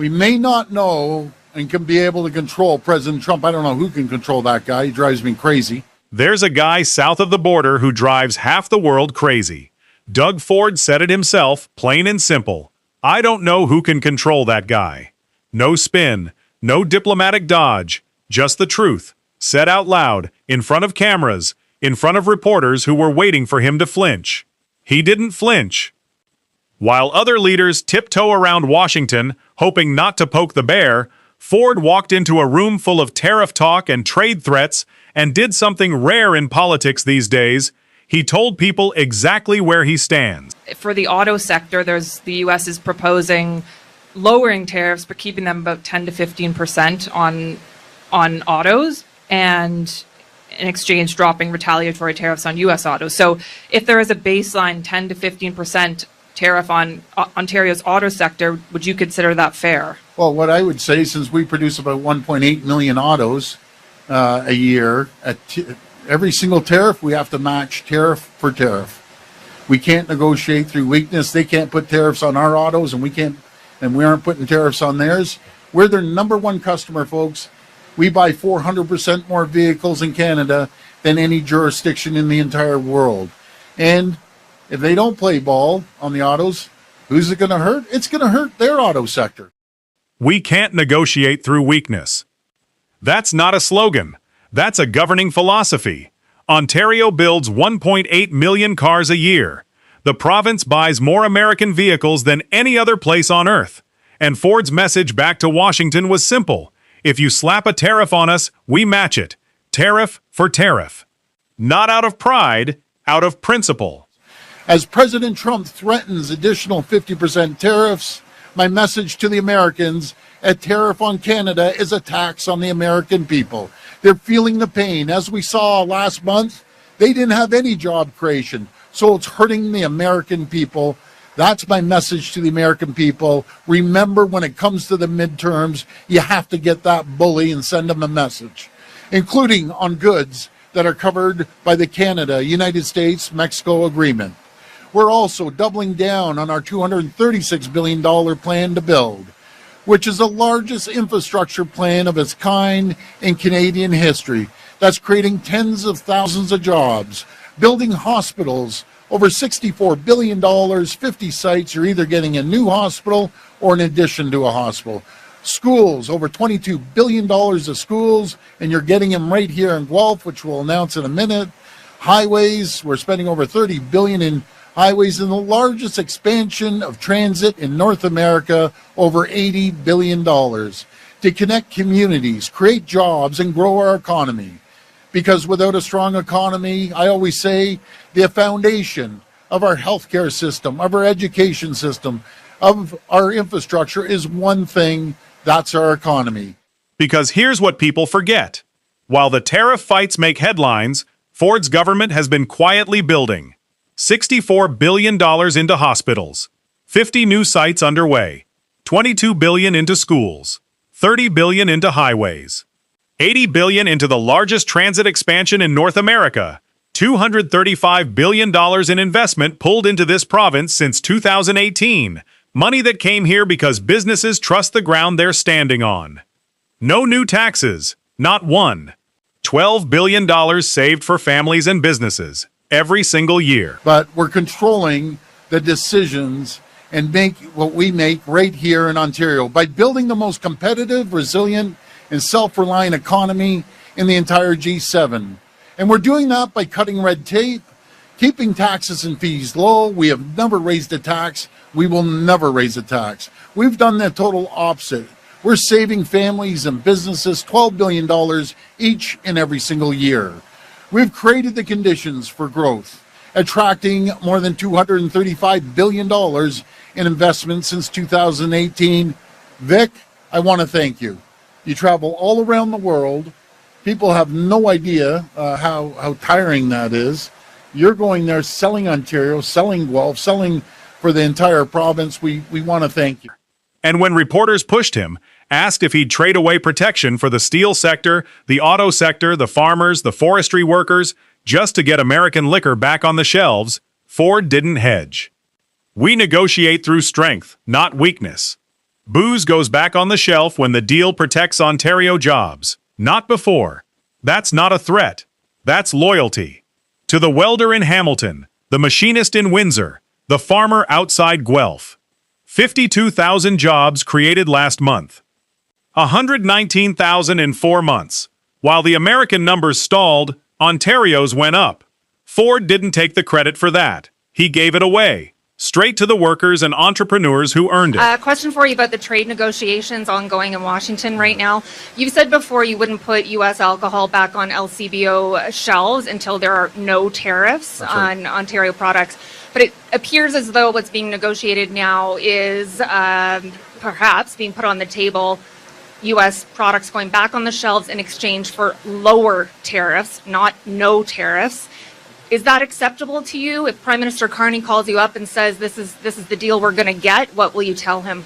We may not know and can be able to control President Trump. I don't know who can control that guy. He drives me crazy. There's a guy south of the border who drives half the world crazy. Doug Ford said it himself, plain and simple. I don't know who can control that guy. No spin, no diplomatic dodge, just the truth, said out loud, in front of cameras, in front of reporters who were waiting for him to flinch. He didn't flinch. While other leaders tiptoe around Washington, hoping not to poke the bear, Ford walked into a room full of tariff talk and trade threats and did something rare in politics these days. He told people exactly where he stands. For the auto sector, the U.S. is proposing lowering tariffs but keeping them about 10 to 15% on autos, and in exchange dropping retaliatory tariffs on U.S. autos. So if there is a baseline 10 to 15% tariff on Ontario's auto sector, would you consider that fair? Well, what I would say, since we produce about 1.8 million autos a year, every single tariff we have to match tariff for tariff. We can't negotiate through weakness. They can't put tariffs on our autos, and we aren't putting tariffs on theirs. We're their number one customer, folks. We buy 400% more vehicles in Canada than any jurisdiction in the entire world. And if they don't play ball on the autos, who's it going to hurt? It's going to hurt their auto sector. We can't negotiate through weakness. That's not a slogan. That's a governing philosophy. Ontario builds 1.8 million cars a year. The province buys more American vehicles than any other place on earth. And Ford's message back to Washington was simple. If you slap a tariff on us, we match it. Tariff for tariff. Not out of pride, out of principle. As President Trump threatens additional 50% tariffs, my message to the Americans, a tariff on Canada is a tax on the American people. They're feeling the pain. As we saw last month, they didn't have any job creation, so it's hurting the American people. That's my message to the American people. Remember, when it comes to the midterms, you have to get that bully and send them a message, including on goods that are covered by the Canada, United States, Mexico agreement. We're also doubling down on our $236 billion plan to build, which is the largest infrastructure plan of its kind in Canadian history. That's creating tens of thousands of jobs, building hospitals, over $64 billion, 50 sites. You're either getting a new hospital or an addition to a hospital. Schools, over $22 billion of schools, and you're getting them right here in Guelph, which we'll announce in a minute. Highways, we're spending over $30 billion in highways, and the largest expansion of transit in North America, over $80 billion, to connect communities, create jobs, and grow our economy. Because without a strong economy, I always say, the foundation of our healthcare system, of our education system, of our infrastructure is one thing, that's our economy. Because here's what people forget. While the tariff fights make headlines, Ford's government has been quietly building. $64 billion into hospitals, 50 new sites underway, $22 billion into schools, $30 billion into highways, $80 billion into the largest transit expansion in North America, $235 billion in investment pulled into this province since 2018, money that came here because businesses trust the ground they're standing on. No new taxes, not one. $12 billion saved for families and businesses every single year. But we're controlling the decisions and make what we make right here in Ontario by building the most competitive, resilient, and self-reliant economy in the entire G7. And we're doing that by cutting red tape, keeping taxes and fees low. We have never raised a tax. We will never raise a tax. We've done the total opposite. We're saving families and businesses $12 billion each and every single year. We've created the conditions for growth, attracting more than $235 billion in investment since 2018. Vic, I want to thank you. You travel all around the world. People have no idea how tiring that is. You're going there selling Ontario, selling Guelph, selling for the entire province. We want to thank you. And when reporters pushed him, asked if he'd trade away protection for the steel sector, the auto sector, the farmers, the forestry workers, just to get American liquor back on the shelves, Ford didn't hedge. We negotiate through strength, not weakness. Booze goes back on the shelf when the deal protects Ontario jobs. Not before. That's not a threat. That's loyalty. To the welder in Hamilton, the machinist in Windsor, the farmer outside Guelph. 52,000 jobs created last month. 119,000 in 4 months. While the American numbers stalled, Ontario's went up. Ford didn't take the credit for that. He gave it away, straight to the workers and entrepreneurs who earned it. Question for you about the trade negotiations ongoing in Washington right now. You've said before you wouldn't put U.S. alcohol back on LCBO shelves until there are no tariffs on Ontario products. But it appears as though what's being negotiated now is perhaps being put on the table, U.S. products going back on the shelves in exchange for lower tariffs, not no tariffs. Is that acceptable to you? If Prime Minister Carney calls you up and says this is the deal we're going to get, what will you tell him?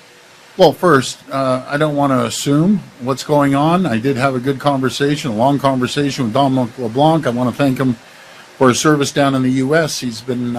Well, first, I don't want to assume what's going on. I did have a good conversation, a long conversation with Dominic LeBlanc. I want to thank him for his service down in the U.S. He's been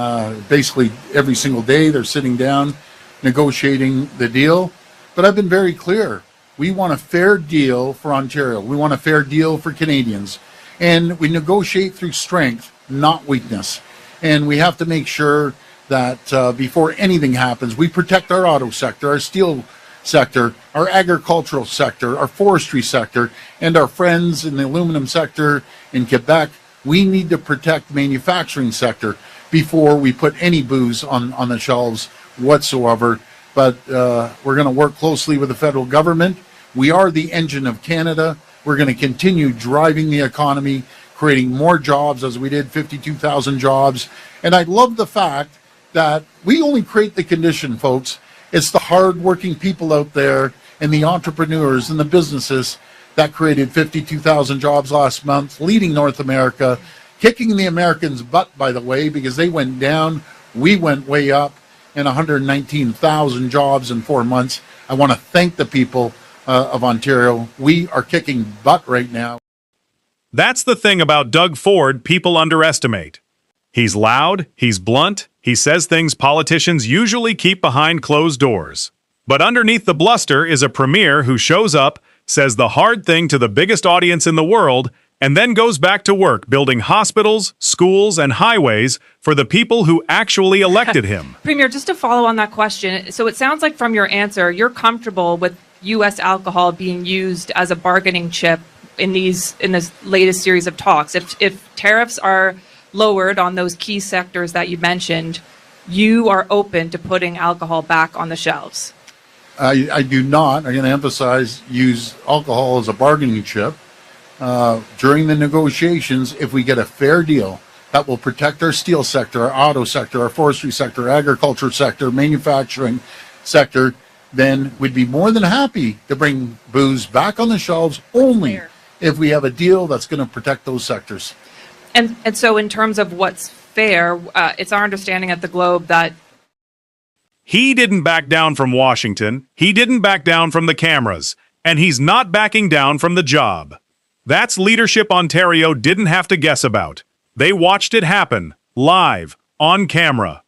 basically every single day they're sitting down negotiating the deal. But I've been very clear. We want a fair deal for Ontario. We want a fair deal for Canadians. And we negotiate through strength, not weakness. And we have to make sure that before anything happens, we protect our auto sector, our steel sector, our agricultural sector, our forestry sector, and our friends in the aluminum sector in Quebec. We need to protect the manufacturing sector before we put any booze on the shelves whatsoever. But we're going to work closely with the federal government. We are the engine of Canada. We're going to continue driving the economy, creating more jobs as we did 52,000 jobs. And I love the fact that we only create the condition, folks. It's the hard-working people out there and the entrepreneurs and the businesses that created 52,000 jobs last month, leading North America, kicking the Americans' butt, by the way, because they went down, we went way up, and 119,000 jobs in 4 months. I want to thank the people of Ontario. We are kicking butt right now. That's the thing about Doug Ford people underestimate. He's loud, he's blunt, he says things politicians usually keep behind closed doors. But underneath the bluster is a premier who shows up, says the hard thing to the biggest audience in the world, and then goes back to work building hospitals, schools, and highways for the people who actually elected him. Premier, just to follow on that question, so it sounds like from your answer, you're comfortable with U.S. alcohol being used as a bargaining chip in this latest series of talks. If tariffs are lowered on those key sectors that you mentioned, you are open to putting alcohol back on the shelves. I do not, I'm going to emphasize, use alcohol as a bargaining chip. During the negotiations, if we get a fair deal that will protect our steel sector, our auto sector, our forestry sector, agriculture sector, manufacturing sector, then we'd be more than happy to bring booze back on the shelves only if we have a deal that's going to protect those sectors. And so in terms of what's fair, it's our understanding at the Globe that he didn't back down from Washington, he didn't back down from the cameras, and he's not backing down from the job. That's leadership Ontario didn't have to guess about. They watched it happen, live, on camera.